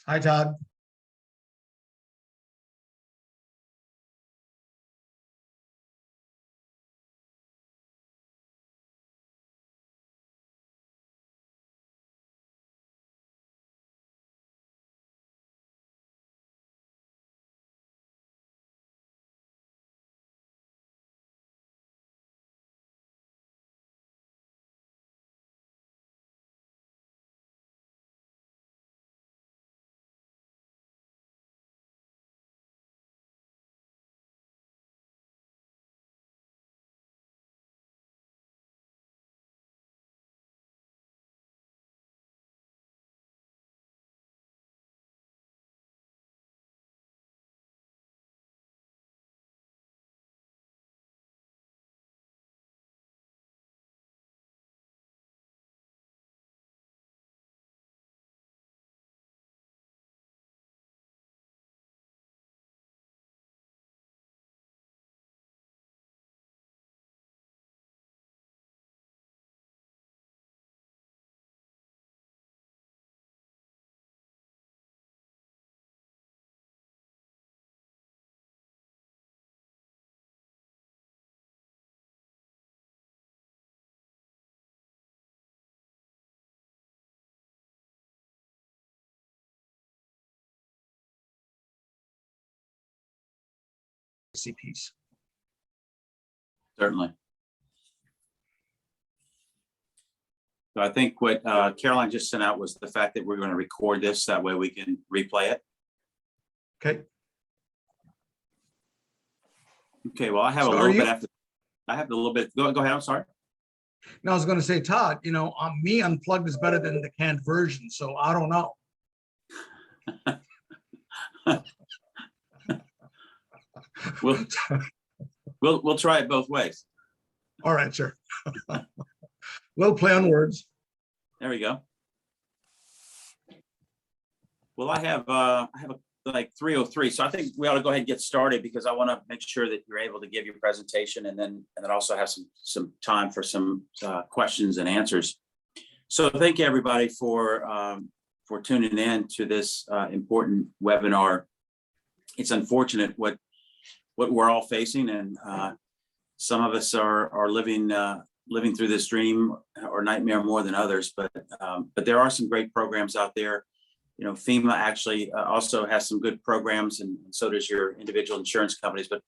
Hi, Todd. CPs. Certainly. So I think what Caroline just sent out was the fact that we're going to record this. That way we can replay it. Okay. Okay. Well, I have So a little bit after. I have a little bit. Go ahead. I'm sorry. No, I was going to say, Todd, me unplugged is better than the canned version. So I don't know. We'll try it both ways. All right, sir. We'll play on words. There we go. Well, I have like 3:03, so I think we ought to go ahead and get started because I want to make sure that you're able to give your presentation and then also have some time for some questions and answers. So thank you everybody for tuning in to this important webinar. It's unfortunate what we're all facing, and some of us are living through this dream or nightmare more than others. But there are some great programs out there. FEMA actually also has some good programs, and so does your individual insurance companies. But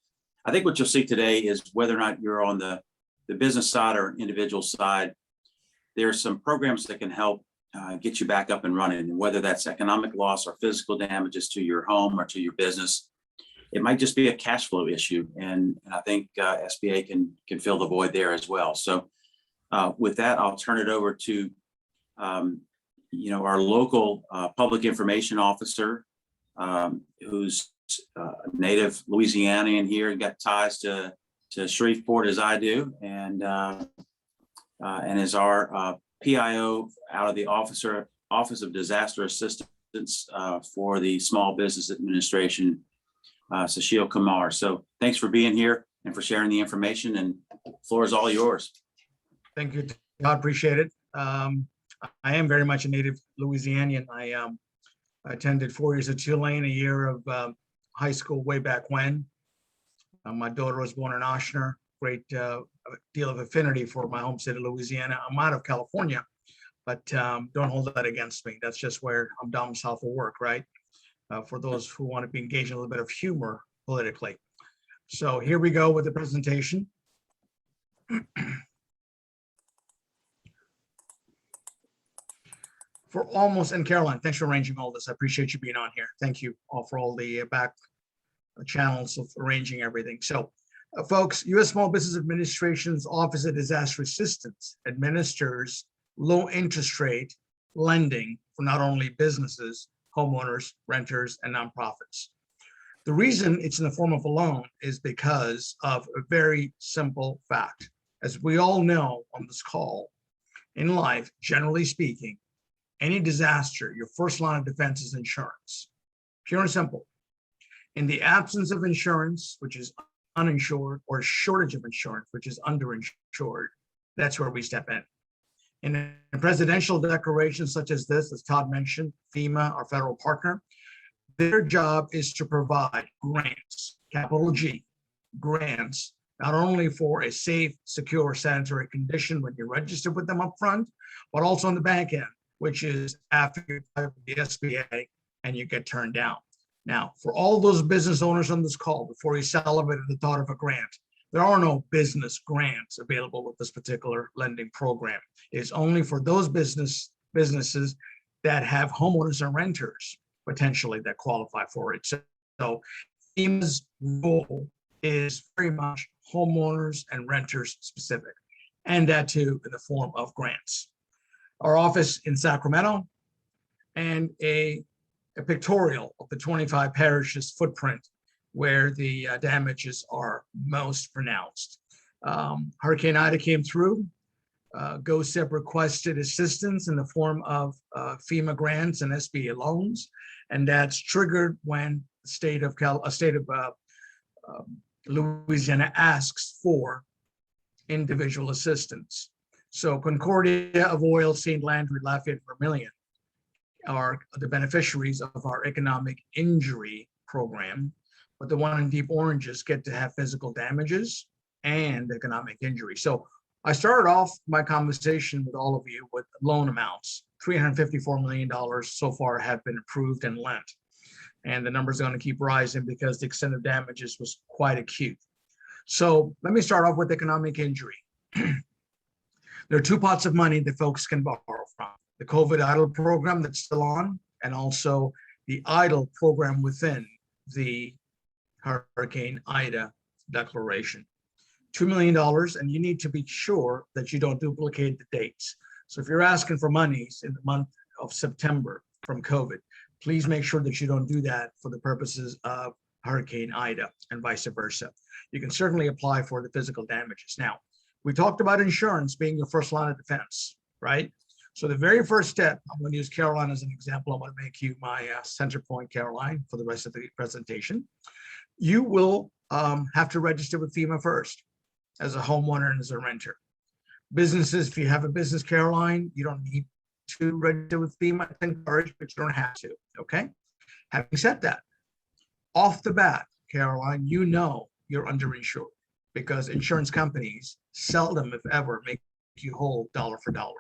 I think what you'll see today is whether or not you're on the business side or individual side, there are some programs that can help get you back up and running, and whether that's economic loss or physical damages to your home or to your business. It might just be a cash flow issue, and I think SBA can fill the void there as well. So with that, I'll turn it over to our local public information officer, who's a native Louisianian here and got ties to Shreveport as I do, and is our PIO out of the Office of Disaster Assistance for the Small Business Administration, Sashil Kumar. So thanks for being here and for sharing the information, and the floor is all yours. Thank you, Todd. Appreciate it. I am very much a native Louisianian. I attended 4 years at Tulane, a year of high school way back when. My daughter was born in Oshner. Great deal of affinity for my home state of Louisiana. I'm out of California, but don't hold that against me. That's just where I'm domiciled for work, right? For those who want to be engaged in a little bit of humor politically. So here we go with the presentation. And Caroline, thanks for arranging all this. I appreciate you being on here. Thank you all for all the back channels of arranging everything. So folks, U.S. Small Business Administration's Office of Disaster Assistance administers low interest rate lending for not only businesses, homeowners, renters, and nonprofits. The reason it's in the form of a loan is because of a very simple fact. As we all know on this call, in life, generally speaking, any disaster, your first line of defense is insurance. Pure and simple. In the absence of insurance, which is uninsured, or shortage of insurance, which is underinsured, that's where we step in. In a presidential declaration such as this, as Todd mentioned, FEMA, our federal partner, their job is to provide grants, capital G, grants, not only for a safe, secure, sanitary condition when you're registered with them up front, but also on the back end, which is after you apply for the SBA and you get turned down. Now, for all those business owners on this call, before you celebrated the thought of a grant, there are no business grants available with this particular lending program. It's only for those businesses that have homeowners and renters potentially that qualify for it. So FEMA's role is very much homeowners and renters specific, and that too in the form of grants. Our office in Sacramento, and a pictorial of the 25 parishes footprint where the damages are most pronounced. Hurricane Ida came through. GoSIP requested assistance in the form of FEMA grants and SBA loans, and that's triggered when the state of Louisiana asks for individual assistance. So Concordia, Avoyelles, St. Landry, Lafayette, Vermilion are the beneficiaries of our economic injury program, but the one in Deep Oranges get to have physical damages and economic injury. So I started off my conversation with all of you with loan amounts. $354 million so far have been approved and lent. And the numbers are going to keep rising because the extent of damages was quite acute. So let me start off with economic injury. There are two pots of money that folks can borrow from. The COVID EIDL program that's still on, and also the EIDL program within the Hurricane Ida declaration. $2 million, and you need to be sure that you don't duplicate the dates. So if you're asking for monies in the month of September from COVID, please make sure that you don't do that for the purposes of Hurricane Ida and vice versa. You can certainly apply for the physical damages. Now, we talked about insurance being your first line of defense, right? So the very first step, I'm going to use Caroline as an example. I want to make you my center point, Caroline, for the rest of the presentation. You will have to register with FEMA first as a homeowner and as a renter. Businesses, if you have a business, Caroline, you don't need to register with FEMA. It's encouraged, but you don't have to, okay? Having said that, off the bat, Caroline, you know you're underinsured because insurance companies seldom, if ever, make you whole dollar for dollar.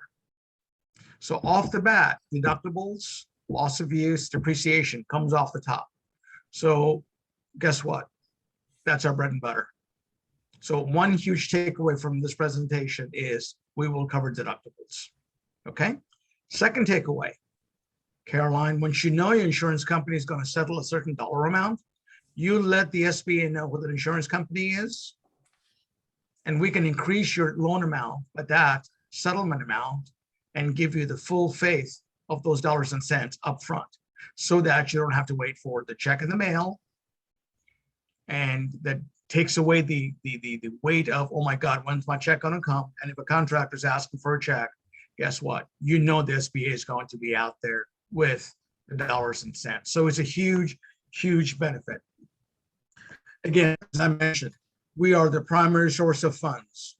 So off the bat, deductibles, loss of use, depreciation comes off the top. So guess what? That's our bread and butter. So one huge takeaway from this presentation is we will cover deductibles, okay? Second takeaway, Caroline, once you know your insurance company is going to settle a certain dollar amount, you let the SBA know who the insurance company is, and we can increase your loan amount by that settlement amount and give you the full faith of those dollars and cents up front so that you don't have to wait for the check in the mail. And that takes away the weight of, oh my God, when's my check gonna come? And if a contractor's asking for a check, guess what? You know the SBA is going to be out there with the dollars and cents. So it's a huge, huge benefit. Again, as I mentioned, we are the primary source of funds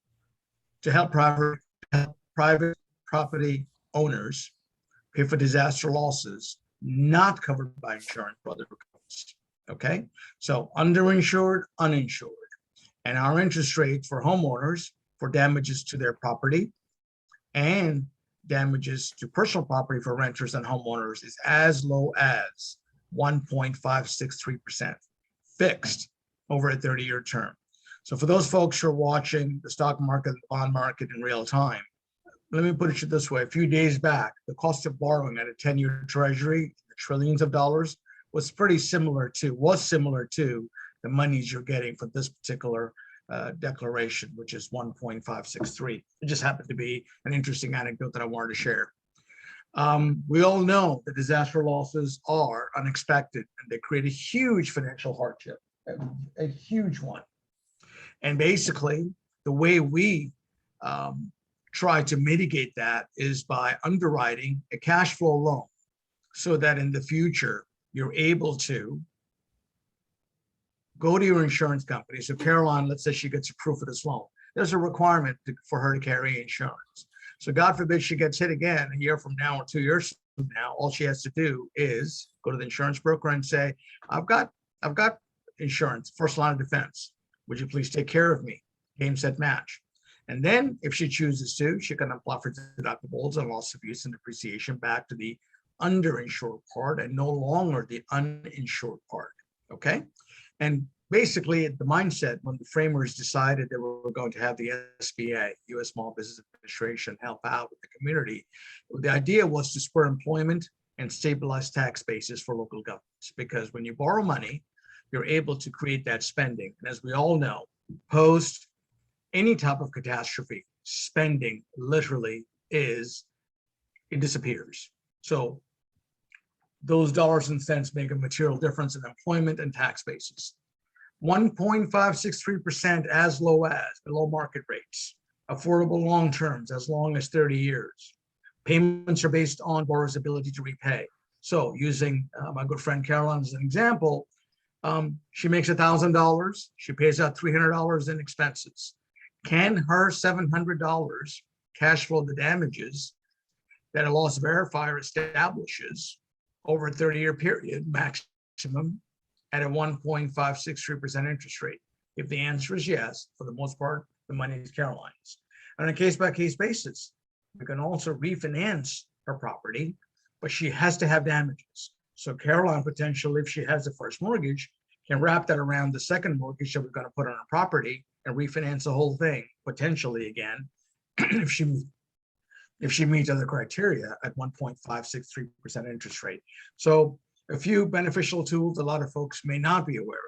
to help private property owners pay for disaster losses not covered by insurance for other costs. Okay, so underinsured, uninsured, and our interest rates for homeowners for damages to their property and damages to personal property for renters and homeowners is as low as 1.563% fixed over a 30-year term. So for those folks who are watching the stock market, the bond market in real time, let me put it this way. A few days back, the cost of borrowing at a 10-year treasury, trillions of dollars, was similar to the monies you're getting for this particular declaration, which is 1.563. It just happened to be an interesting anecdote that I wanted to share. We all know that disaster losses are unexpected and they create a huge financial hardship, a huge one. And basically, the way we try to mitigate that is by underwriting a cash flow loan so that in the future, you're able to go to your insurance company. So Caroline, let's say she gets approved for this loan. There's a requirement for her to carry insurance. So God forbid she gets hit again a year from now or 2 years from now. All she has to do is go to the insurance broker and say, I've got insurance, first line of defense. Would you please take care of me? Game, set, match. And then if she chooses to, she can apply for deductibles and loss of use and depreciation back to the underinsured part and no longer the uninsured part. Okay. And basically the mindset when the framers decided that we were going to have the SBA, U.S. Small Business Administration, help out with the community, the idea was to spur employment and stabilize tax bases for local governments. Because when you borrow money, you're able to create that spending. And as we all know, post any type of catastrophe, spending literally it disappears. So those dollars and cents make a material difference in employment and tax bases. 1.563% as low as below market rates, affordable long terms as long as 30 years. Payments are based on borrower's ability to repay. So using my good friend Caroline as an example, she makes $1,000, she pays out $300 in expenses. Can her $700 cash flow the damages that a loss verifier establishes over a 30-year period, maximum at a 1.563% interest rate? If the answer is yes, for the most part, the money is Caroline's. On a case-by-case basis, we can also refinance her property, but she has to have damages. So Caroline potentially, if she has the first mortgage, can wrap that around the second mortgage that we're going to put on her property and refinance the whole thing potentially again if she meets other criteria at 1.563% interest rate. So a few beneficial tools a lot of folks may not be aware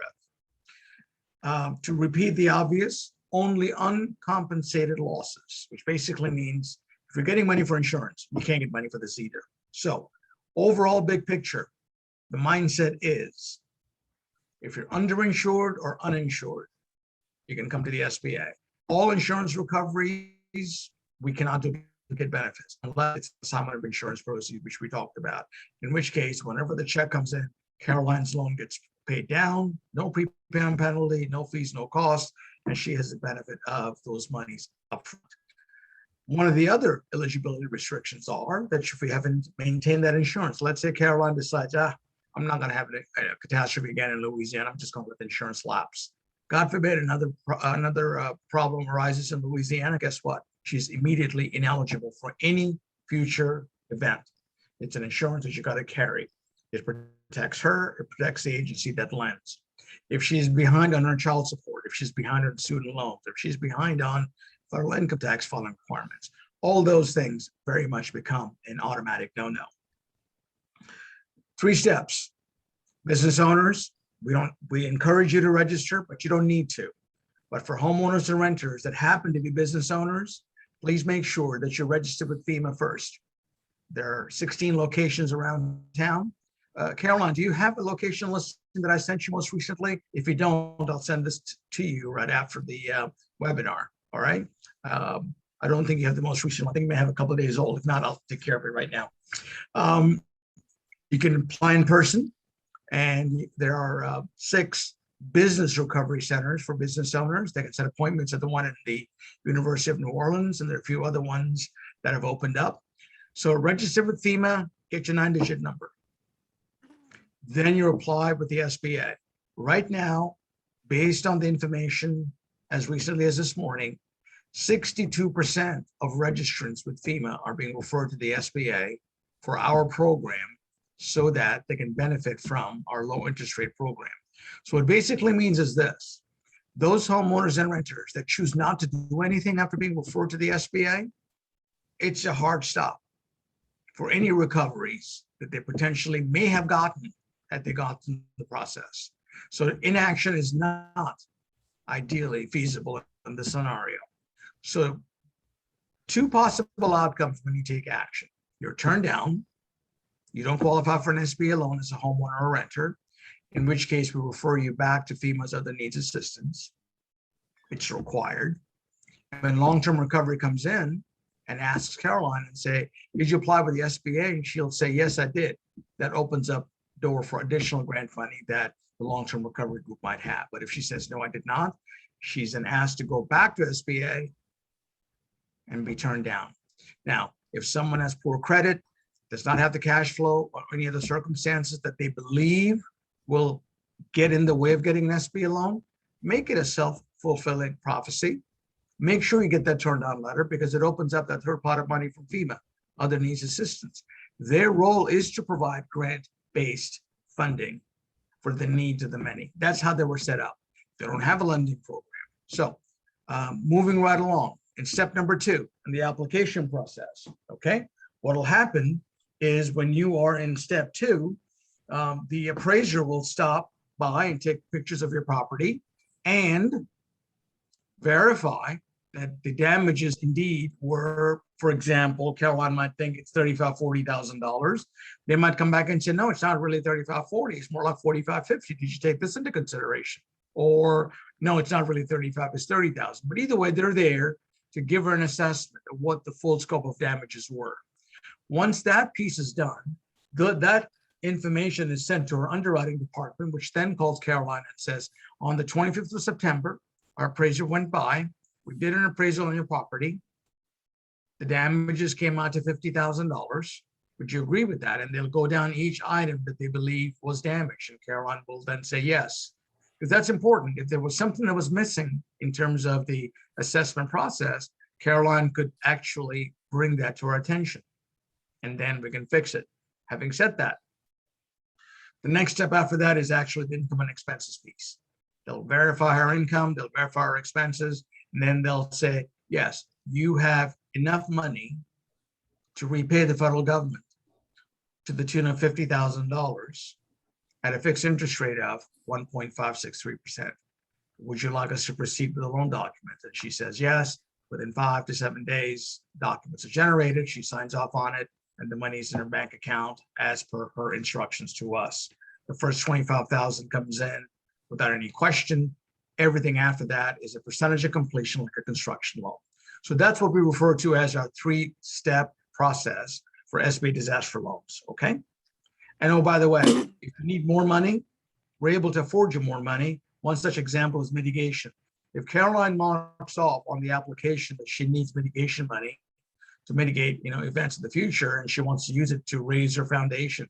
of. To repeat the obvious, only uncompensated losses, which basically means if you're getting money for insurance, you can't get money for this either. So overall big picture, the mindset is if you're underinsured or uninsured, you can come to the SBA. All insurance recoveries, we cannot duplicate benefits unless it's assignment of insurance proceeds, which we talked about. In which case, whenever the check comes in, Caroline's loan gets paid down, no prepayment penalty, no fees, no costs, and she has the benefit of those monies upfront. One of the other eligibility restrictions are that if we haven't maintained that insurance, let's say Caroline decides, I'm not going to have a catastrophe again in Louisiana, I'm just going to let the insurance lapse. God forbid another problem arises in Louisiana, guess what? She's immediately ineligible for any future event. It's an insurance that you got to carry. It protects her, it protects the agency that lends. If she's behind on her child support, if she's behind on student loans, if she's behind on federal income tax filing requirements, all those things very much become an automatic no-no. 3 steps. Business owners, we encourage you to register, but you don't need to. But for homeowners and renters that happen to be business owners, please make sure that you're registered with FEMA first. There are 16 locations around town. Caroline, do you have the location listing that I sent you most recently? If you don't, I'll send this to you right after the webinar. All right. I don't think you have the most recent one. I think it may have a couple of days old. If not, I'll take care of it right now. You can apply in person, and there are 6 business recovery centers for business owners. They can set appointments at the one at the University of New Orleans, and there are a few other ones that have opened up. So register with FEMA, get your 9-digit number. Then you apply with the SBA. Right now, based on the information as recently as this morning, 62% of registrants with FEMA are being referred to the SBA for our program so that they can benefit from our low interest rate program. So what it basically means is this: those homeowners and renters that choose not to do anything after being referred to the SBA, it's a hard stop for any recoveries that they potentially may have gotten had they gotten the process. So inaction is not ideally feasible in this scenario. So 2 possible outcomes when you take action. You're turned down, you don't qualify for an SBA loan as a homeowner or renter, in which case we refer you back to FEMA's other needs assistance. It's required. When long-term recovery comes in and asks Caroline and say, did you apply with the SBA? And she'll say, yes, I did. That opens up door for additional grant funding that the long-term recovery group might have. But if she says, no, I did not, she's then asked to go back to SBA and be turned down. Now, if someone has poor credit, does not have the cash flow or any other circumstances that they believe will get in the way of getting an SBA loan, make it a self-fulfilling prophecy. Make sure you get that turned down letter because it opens up that third pot of money from FEMA, other needs assistance. Their role is to provide grant-based funding for the needs of the many. That's how they were set up. They don't have a lending program. So moving right along, in step number 2 in the application process, okay, what'll happen is when you are in step 2, the appraiser will stop by and take pictures of your property and verify that the damages indeed were, for example, Caroline might think it's $35,000, $40,000. They might come back and say, no, it's not really 35, 40. It's more like 45, 50. Did you take this into consideration? Or no, it's not really 35, it's 30,000. But either way, they're there to give her an assessment of what the full scope of damages were. Once that piece is done, that information is sent to her underwriting department, which then calls Caroline and says, on the 25th of September, our appraiser went by, we did an appraisal on your property. The damages came out to $50,000. Would you agree with that? And they'll go down each item that they believe was damaged. And Caroline will then say yes, because that's important. If there was something that was missing in terms of the assessment process, Caroline could actually bring that to our attention, and then we can fix it. Having said that, the next step after that is actually the income and expenses piece. They'll verify her income, they'll verify her expenses, and then they'll say, yes, you have enough money to repay the federal government to the tune of $50,000 at a fixed interest rate of 1.563%. Would you like us to proceed with the loan document? And she says yes. Within 5 to 7 days, documents are generated. She signs off on it, and the money's in her bank account as per her instructions to us. The first $25,000 comes in without any question. Everything after that is a percentage of completion, like a construction loan. So that's what we refer to as our 3-step process for SBA disaster loans, okay? And oh, by the way, if you need more money, we're able to afford you more money. One such example is mitigation. If Caroline marks off on the application that she needs mitigation money to mitigate, events in the future, and she wants to use it to raise her foundation,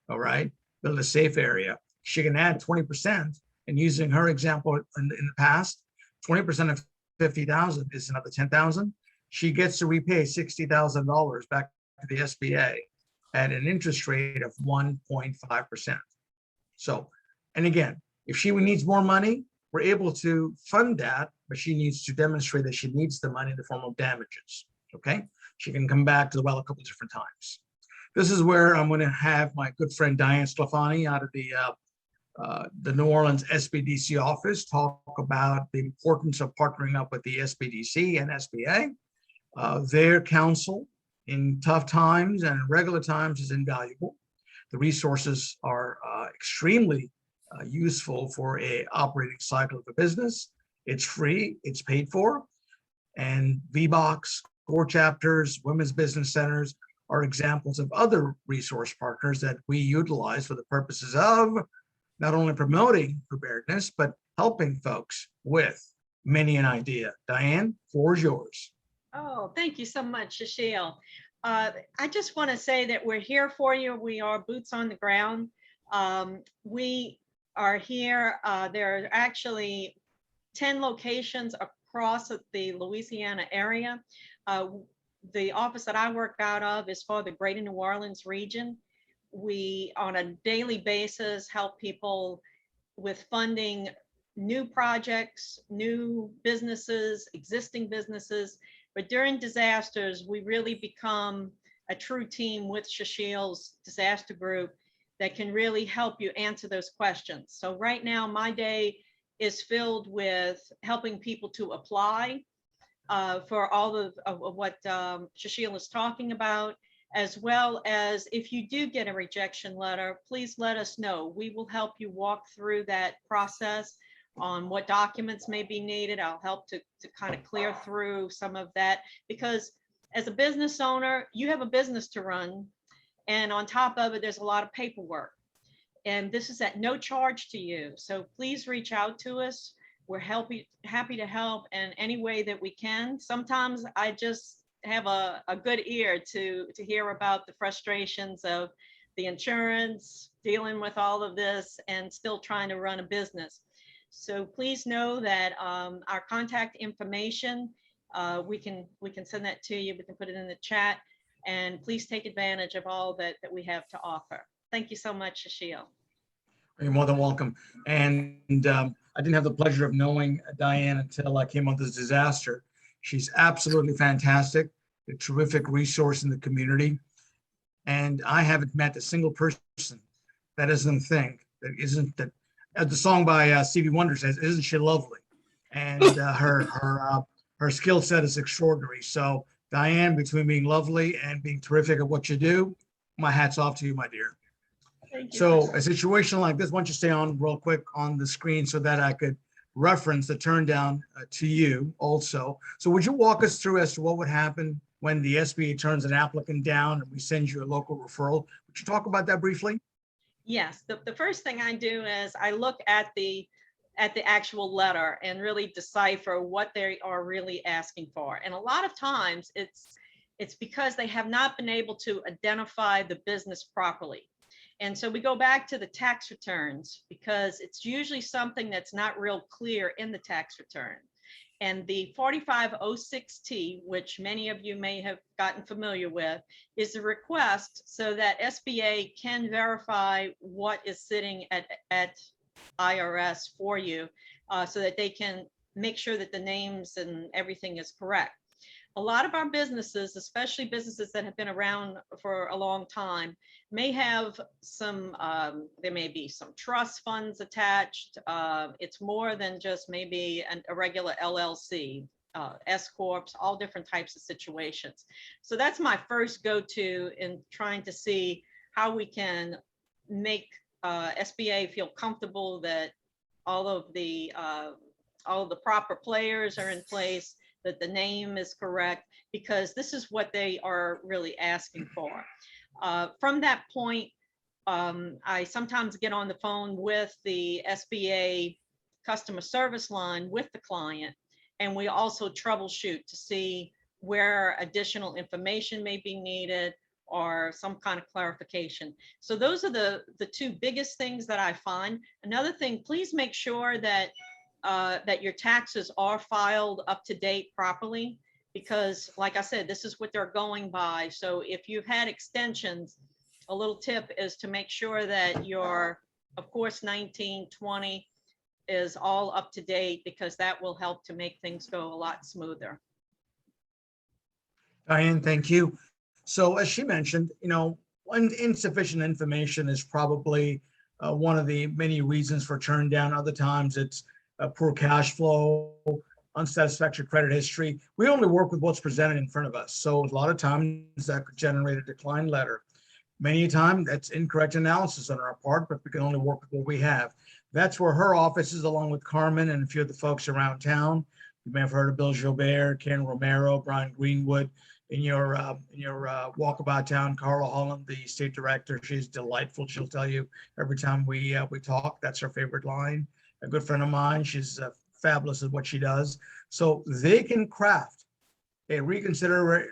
all right, build a safe area, she can add 20%. And using her example in the past, 20% of 50,000 is another 10,000. She gets to repay $60,000 back to the SBA at an interest rate of 1.5%. So, and again, if she needs more money, we're able to fund that, but she needs to demonstrate that she needs the money in the form of damages, okay? She can come back to the well a couple different times. This is where I'm gonna have my good friend Diane Sclafani out of the New Orleans SBDC office talk about the importance of partnering up with the SBDC and SBA. Their counsel in tough times and regular times is invaluable. The resources are extremely useful for a operating cycle of a business. It's free, it's paid for, and VBOX, core chapters, women's business centers are examples of other resource partners that we utilize for the purposes of not only promoting preparedness, but helping folks with many an idea. Diane, floor is yours. Oh, thank you so much, Shashil. I just want to say that we're here for you. We are boots on the ground. We are here. There are actually 10 locations across the Louisiana area. The office that I work out of is for the Greater New Orleans region. We, on a daily basis, help people with funding new projects, new businesses, existing businesses. But during disasters, we really become a true team with Shashil's disaster group that can really help you answer those questions. So right now, my day is filled with helping people to apply for all of what Shashil is talking about, as well as if you do get a rejection letter, please let us know. We will help you walk through that process on what documents may be needed. I'll help to kind of clear through some of that, because as a business owner, you have a business to run. And on top of it, there's a lot of paperwork. And this is at no charge to you. So please reach out to us. We're happy to help in any way that we can. Sometimes I just have a good ear to hear about the frustrations of the insurance, dealing with all of this and still trying to run a business. So please know that our contact information, we can send that to you. We can put it in the chat, and please take advantage of all that we have to offer. Thank you so much, Shashil. You're more than welcome. And I didn't have the pleasure of knowing Diane until I came on this disaster. She's absolutely fantastic, a terrific resource in the community. And I haven't met a single person that doesn't think that isn't that. The song by Stevie Wonder says, "Isn't she lovely?" And her skill set is extraordinary. So Diane, between being lovely and being terrific at what you do, my hat's off to you, my dear. Thank you. So a situation like this, why don't you stay on real quick on the screen so that I could reference the turn down to you also. So would you walk us through as to what would happen when the SBA turns an applicant down and we send you a local referral? Would you talk about that briefly? Yes, the first thing I do is I look at the actual letter and really decipher what they are really asking for. And a lot of times it's because they have not been able to identify the business properly. And so we go back to the tax returns because it's usually something that's not real clear in the tax return. And the 4506T, which many of you may have gotten familiar with, is a request so that SBA can verify what is sitting at IRS for you, so that they can make sure that the names and everything is correct. A lot of our businesses, especially businesses that have been around for a long time, may have some, there may be some trust funds attached. It's more than just maybe a regular LLC, S Corps, all different types of situations. So that's my first go-to in trying to see how we can make SBA feel comfortable that all of the proper players are in place, that the name is correct, because this is what they are really asking for. From that point, I sometimes get on the phone with the SBA customer service line with the client, and we also troubleshoot to see where additional information may be needed or some kind of clarification. So those are the two biggest things that I find. Another thing, please make sure that that your taxes are filed up to date properly, because like I said, this is what they're going by. So if you've had extensions, a little tip is to make sure that your, of course, 1920 is all up to date, because that will help to make things go a lot smoother. Diane, thank you. So as she mentioned, insufficient information is probably one of the many reasons for turn down. Other times it's poor cash flow, unsatisfactory credit history. We only work with what's presented in front of us. So a lot of times that could generate a decline letter. Many a time that's incorrect analysis on our part, but we can only work with what we have. That's where her office is, along with Carmen and a few of the folks around town. You may have heard of Bill Gilbert, Karen Romero, Brian Greenwood. In your walkabout town, Carla Holland, the state director, she's delightful. She'll tell you every time we talk, that's her favorite line. A good friend of mine, she's fabulous at what she does. So they can craft a reconsideration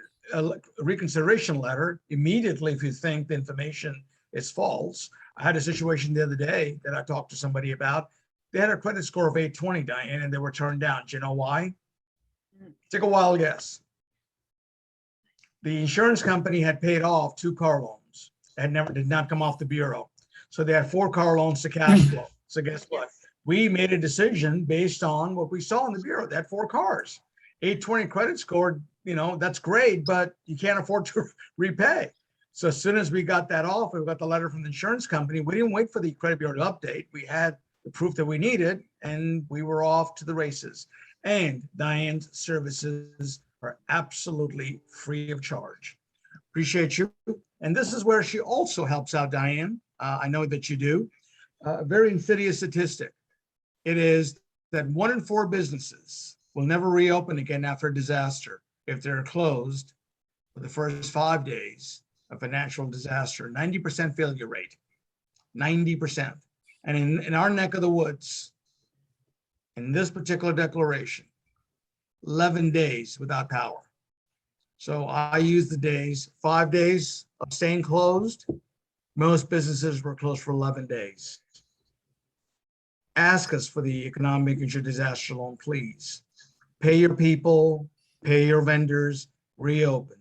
letter immediately if you think the information is false. I had a situation the other day that I talked to somebody about. They had a credit score of 820, Diane, and they were turned down. Do you know why? Take a wild guess. The insurance company had paid off 2 car loans that did not come off the bureau. So they had 4 car loans to cash flow. So guess what? We made a decision based on what we saw in the bureau. They had 4 cars, 820 credit score. That's great, but you can't afford to repay. So as soon as we got that off, we got the letter from the insurance company. We didn't wait for the credit bureau to update. We had the proof that we needed, and we were off to the races. And Diane's services are absolutely free of charge. Appreciate you. And this is where she also helps out, Diane. I know that you do. A very insidious statistic. It is that 1 in 4 businesses will never reopen again after a disaster if they're closed for the first 5 days of a natural disaster. 90% failure rate, 90%. And in our neck of the woods, in this particular declaration, 11 days without power. So I use the days, 5 days of staying closed. Most businesses were closed for 11 days. Ask us for the economic injury disaster loan, please. Pay your people, pay your vendors, reopen.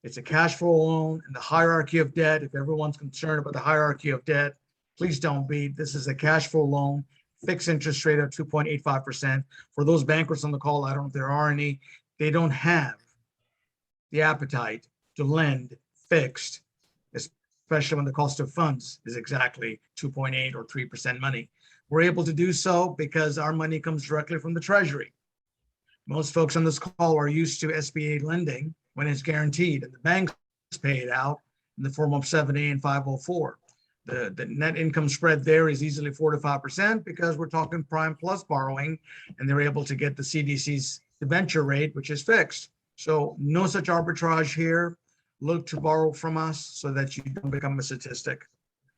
It's a cash flow loan and the hierarchy of debt. If everyone's concerned about the hierarchy of debt, please don't be. This is a cash flow loan, fixed interest rate of 2.85%. For those bankers on the call, I don't know if there are any, they don't have the appetite to lend fixed, especially when the cost of funds is exactly 2.8 or 3% money. We're able to do so because our money comes directly from the Treasury. Most folks on this call are used to SBA lending when it's guaranteed, and the banks pay it out in the form of 7A and 504. The net income spread there is easily 4 to 5% because we're talking prime plus borrowing, and they're able to get the CDC's debenture rate, which is fixed. So no such arbitrage here. Look to borrow from us so that you don't become a statistic.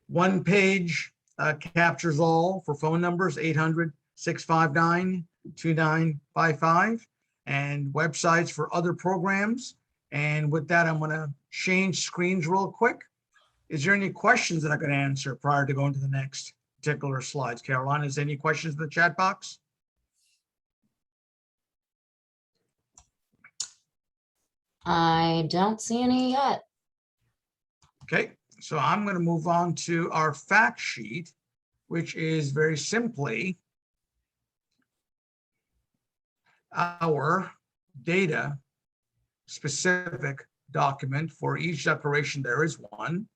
One page captures all for phone numbers, 800-659-2955, and websites for other programs. And with that, I'm going to change screens real quick. Is there any questions that I can answer prior to going to the next particular slides? Caroline, is there any questions in the chat box? I don't see any yet. Okay, so I'm going to move on to our fact sheet, which is very simply our data specific document. For each declaration, there is one.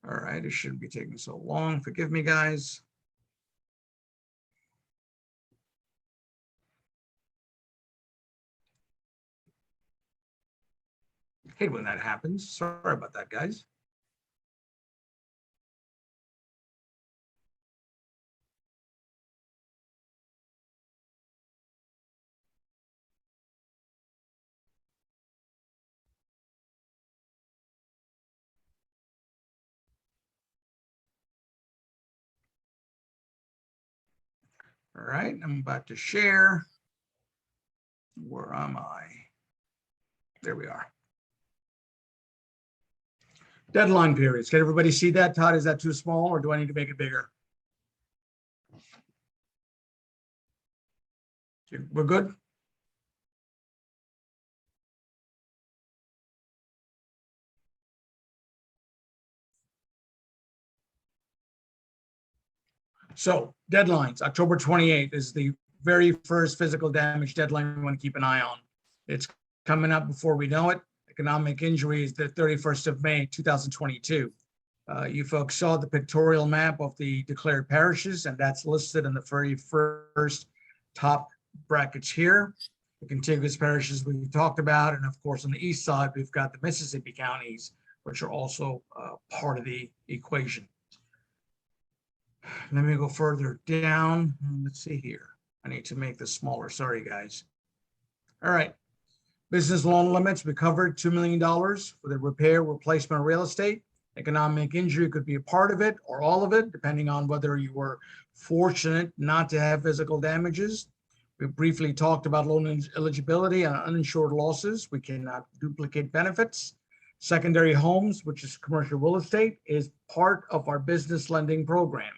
All right, it shouldn't be taking so long. Forgive me, guys. I hate when that happens. Sorry about that, guys. All right, I'm about to share. Where am I? There we are. Deadline periods. Can everybody see that? Todd, is that too small or do I need to make it bigger? We're good? So deadlines, October 28th is the very first physical damage deadline we want to keep an eye on. It's coming up before we know it. Economic injury is the 31st of May, 2022. You folks saw the pictorial map of the declared parishes, and that's listed in the very first top brackets here. The contiguous parishes we talked about, and of course on the east side, we've got the Mississippi counties, which are also part of the equation. Let me go further down. Let's see here. I need to make this smaller. Sorry, guys. All right. Business loan limits, we covered $2 million for the repair, replacement of real estate. Economic injury could be a part of it or all of it, depending on whether you were fortunate not to have physical damages. We briefly talked about loan eligibility and uninsured losses. We cannot duplicate benefits. Secondary homes, which is commercial real estate, is part of our business lending program.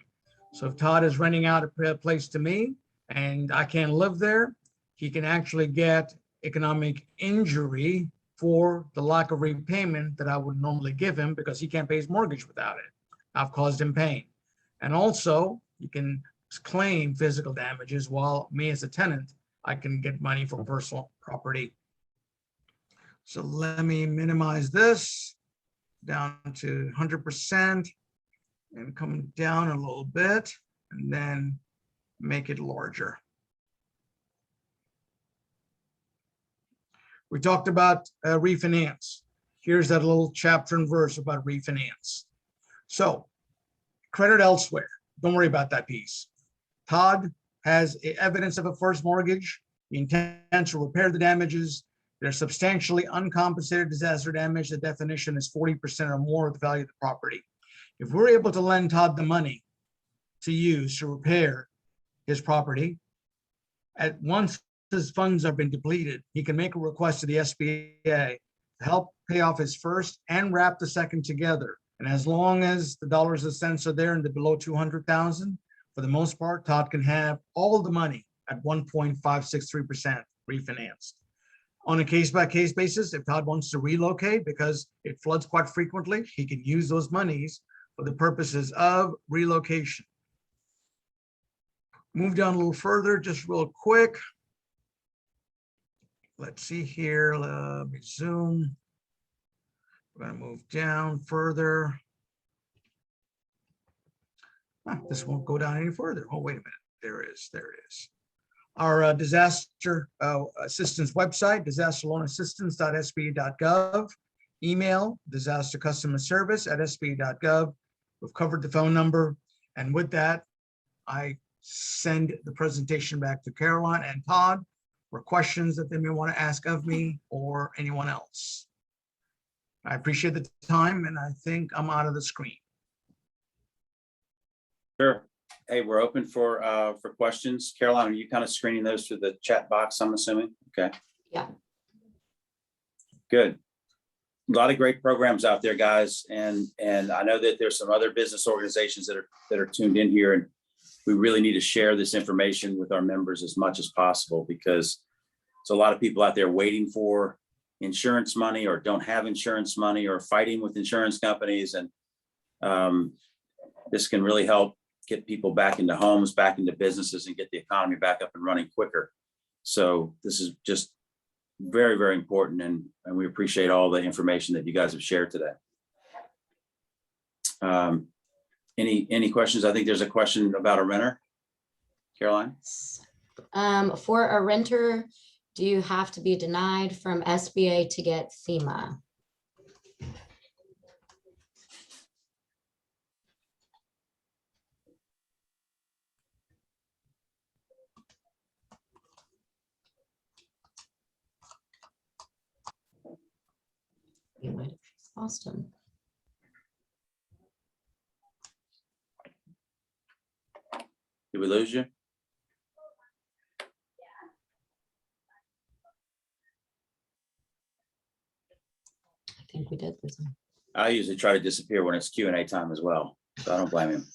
So if Todd is renting out a place to me and I can't live there, he can actually get economic injury for the lack of repayment that I would normally give him because he can't pay his mortgage without it. I've caused him pain. And also you can claim physical damages while me as a tenant, I can get money for personal property. So let me minimize this down to 100% and come down a little bit and then make it larger. We talked about refinance. Here's that little chapter and verse about refinance. So credit elsewhere. Don't worry about that piece. Todd has evidence of a first mortgage. He intends to repair the damages. There's substantially uncompensated disaster damage. The definition is 40% or more of the value of the property. If we're able to lend Todd the money to use to repair his property, at once his funds have been depleted, he can make a request to the SBA to help pay off his first and wrap the second together. And as long as the dollars and cents are there and they're below 200,000, for the most part, Todd can have all the money at 1.563% refinanced. On a case-by-case basis, if Todd wants to relocate because it floods quite frequently, he can use those monies for the purposes of relocation. Move down a little further, just real quick. Let's see here, let me zoom. We're gonna move down further. This won't go down any further. Oh, wait a minute, there it is. Our disaster assistance website, disasterloanassistance.sba.gov. Email, disastercustomerservice@sba.gov. We've covered the phone number. And with that, I send the presentation back to Caroline and Todd for questions that they may want to ask of me or anyone else. I appreciate the time, and I think I'm out of the screen. Sure. Hey, we're open for questions. Caroline, are you kind of screening those through the chat box, I'm assuming? Okay. Yeah. Good. A lot of great programs out there, guys. And I know that there's some other business organizations that are tuned in here, and we really need to share this information with our members as much as possible, because there's a lot of people out there waiting for insurance money or don't have insurance money or fighting with insurance companies. And this can really help get people back into homes, back into businesses, and get the economy back up and running quicker. So this is just very, very important. And we appreciate all the information that you guys have shared today. Any questions? I think there's a question about a renter. Caroline? For a renter, do you have to be denied from SBA to get FEMA? You might have lost him. Did we lose you? I think we did lose him. I usually try to disappear when it's Q&A time as well, so I don't blame him.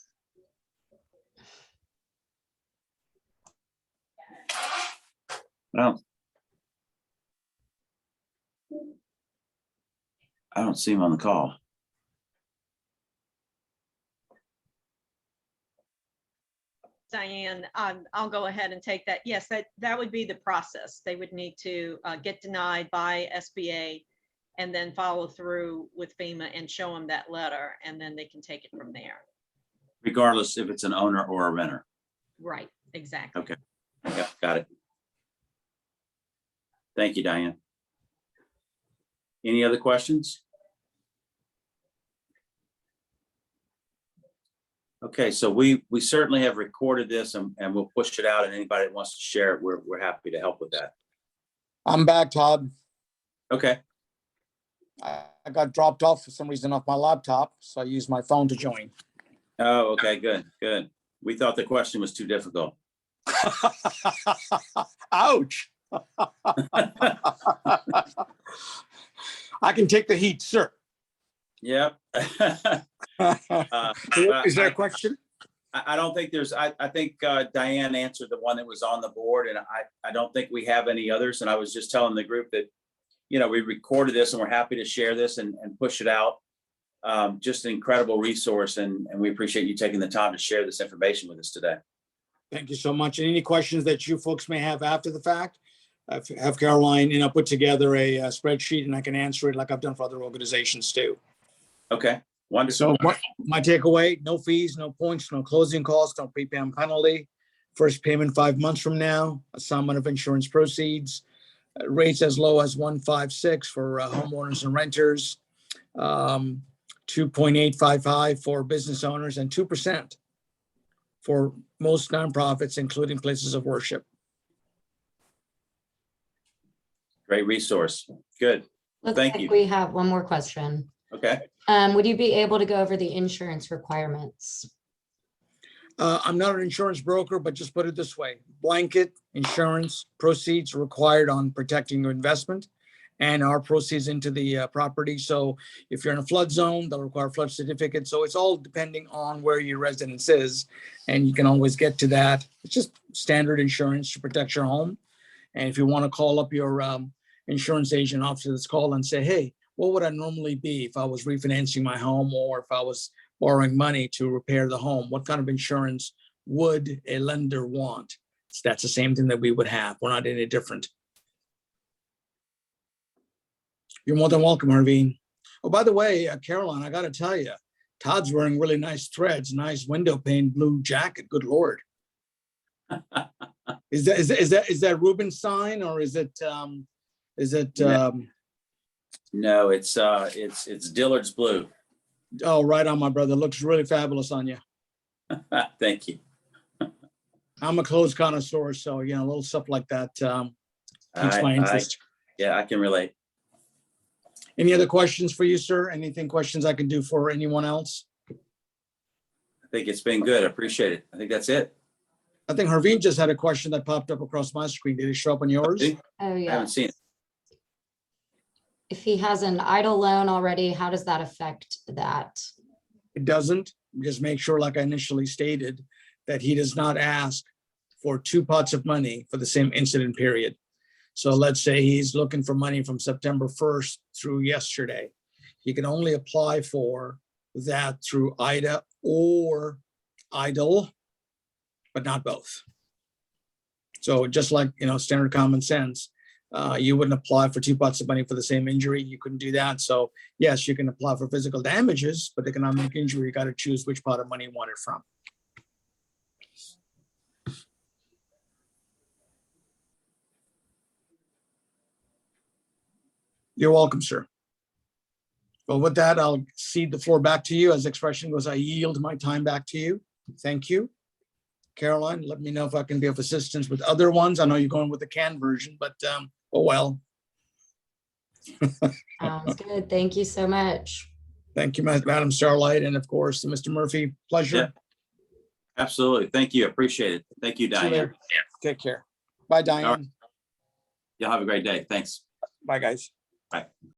No. I don't see him on the call. Diane, I'll go ahead and take that. Yes, that would be the process. They would need to get denied by SBA and then follow through with FEMA and show them that letter, and then they can take it from there. Regardless if it's an owner or a renter. Right, exactly. Okay, yep, got it. Thank you, Diane. Any other questions? Okay, so we certainly have recorded this and we'll push it out, and anybody that wants to share it, we're happy to help with that. I'm back, Todd. Okay, I got dropped off for some reason off my laptop, so I used my phone to join. oh, okay, good. We thought the question was too difficult. Ouch. I can take the heat, sir. Yep. Is there a question? I don't think there's, I think Diane answered the one that was on the board, and I don't think we have any others. And I was just telling the group that, you know, we recorded this and we're happy to share this and push it out. Just an incredible resource, and we appreciate you taking the time to share this information with us today. Thank you so much. And any questions that you folks may have after the fact, have Caroline, put together a spreadsheet, and I can answer it like I've done for other organizations too. Okay, wonderful. So my takeaway: no fees, no points, no closing costs, no prepayment penalty. First payment 5 months from now. Assignment of insurance proceeds. Rates as low as 1.56 for homeowners and renters. 2.855 for business owners, and 2% for most nonprofits, including places of worship. Great resource. Good. Looks Thank like you. we have one more question. Okay. Would you be able to go over the insurance requirements? I'm not an insurance broker, but just put it this way, blanket insurance proceeds required on protecting your investment and our proceeds into the property. So if you're in a flood zone, they'll require flood certificate. So it's all depending on where your residence is, and you can always get to that. It's just standard insurance to protect your home. And if you want to call up your insurance agent officer, that's call and say, hey, what would I normally be if I was refinancing my home or if I was borrowing money to repair the home? What kind of insurance would a lender want? So that's the same thing that we would have. We're not any different. You're more than welcome, Harveen. Oh, by the way, Caroline, I got to tell you, Todd's wearing really nice threads, nice window pane, blue jacket. Good Lord. Is that Rubenstein or is it No, it's Dillard's blue. oh, right on, my brother. Looks really fabulous on you. Thank you. I'm a clothes connoisseur, so you know, little stuff like that piques my interest. Yeah, I can relate. Any other questions for you, sir? Questions I can do for anyone else? I think it's been good. I appreciate it. I think that's it. I think Harveen just had a question that popped up across my screen. Did it show up on yours? See? Oh, I yeah. haven't seen it. If he has an idle loan already, how does that affect that? It doesn't. Just make sure, like I initially stated, that he does not ask for two pots of money for the same incident period. So let's say he's looking for money from September 1st through yesterday. He can only apply for that through IDA or idle, but not both. So just like, you know, standard common sense, you wouldn't apply for two pots of money for the same injury. You couldn't do that. So yes, you can apply for physical damages, but economic injury, you got to choose which pot of money you want it from. You're welcome, sir. Well, with that, I'll cede the floor back to you. As the expression goes, I yield my time back to you. Thank you. Caroline, let me know if I can be of assistance with other ones. I know you're going with the canned version, but oh well. Sounds good. Thank you so much. Thank you, Madam Starlight, and of course, Mr. Murphy. Pleasure. Yeah. Absolutely. Thank you. Appreciate it. Thank you, See you Diane. later. Take care. Bye, Diane. All right. Y'all have a great day. Thanks. Bye, guys. Bye.